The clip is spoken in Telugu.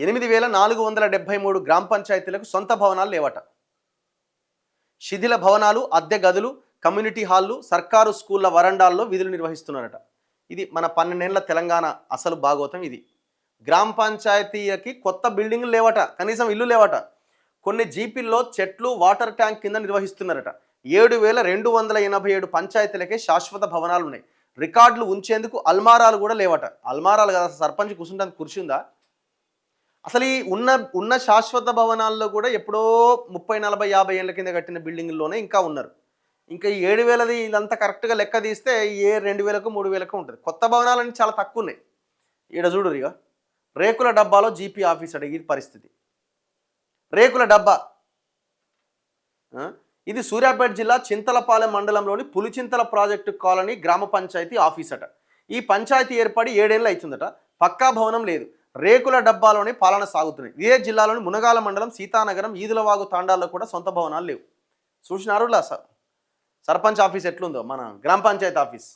8473 గ్రామ పంచాయతీలకు సొంత భవనాలు లేవట. శిథిల భవనాలు, అద్దె గదులు, కమ్యూనిటీ హాల్లు, సర్కారు స్కూళ్ల వరండాల్లో విధులు నిర్వహిస్తున్నారట. ఇది మన 12 ఏళ్ల తెలంగాణ అసలు భాగోతం ఇది. గ్రామ పంచాయతీకి కొత్త బిల్డింగ్లు లేవట, కనీసం ఇల్లు లేవట. కొన్ని జీపీల్లో చెట్లు, వాటర్ ట్యాంక్ కింద నిర్వహిస్తున్నారట. 7287 పంచాయతీలకే శాశ్వత భవనాలు ఉన్నాయి. రికార్డులు ఉంచేందుకు అల్మారాలు కూడా లేవట. అల్మారాలు కదా, సర్పంచ్ కూర్చుంటానికి కుర్చీ ఉందా? అసలు ఈ ఉన్న శాశ్వత భవనాల్లో కూడా ఎప్పుడో 30, 40, 50 ఏళ్ళ కింద కట్టిన బిల్డింగుల్లోనే ఇంకా ఉన్నారు. ఇంకా ఈ 7000ది ఇదంతా కరెక్ట్గా లెక్క తీస్తే 2000కు 3000కు ఉంటుంది. కొత్త భవనాలన్నీ చాలా తక్కువ ఉన్నాయి. ఈడ చూడు ఇక రేకుల డబ్బాలో జీపీ ఆఫీస్ అడిగి పరిస్థితి. రేకుల డబ్బా. ఇది సూర్యాపేట జిల్లా చింతలపాలెం మండలంలోని పులిచింతల ప్రాజెక్టు కాలనీ గ్రామ పంచాయతీ ఆఫీస్ అట. ఈ పంచాయతీ ఏర్పడి 7 ఏళ్ళు అవుతుందట. పక్కా భవనం లేదు. రేకుల డబ్బాలోనే పాలన సాగుతున్నాయి. ఇదే జిల్లాలోని మునగాల మండలం, సీతానగరం, ఈదులవాగు తాండాల్లో కూడా సొంత భవనాలు లేవు. చూసినారు సర్పంచ్ ఆఫీస్ ఎట్లుందో మన గ్రామ పంచాయతీ ఆఫీస్.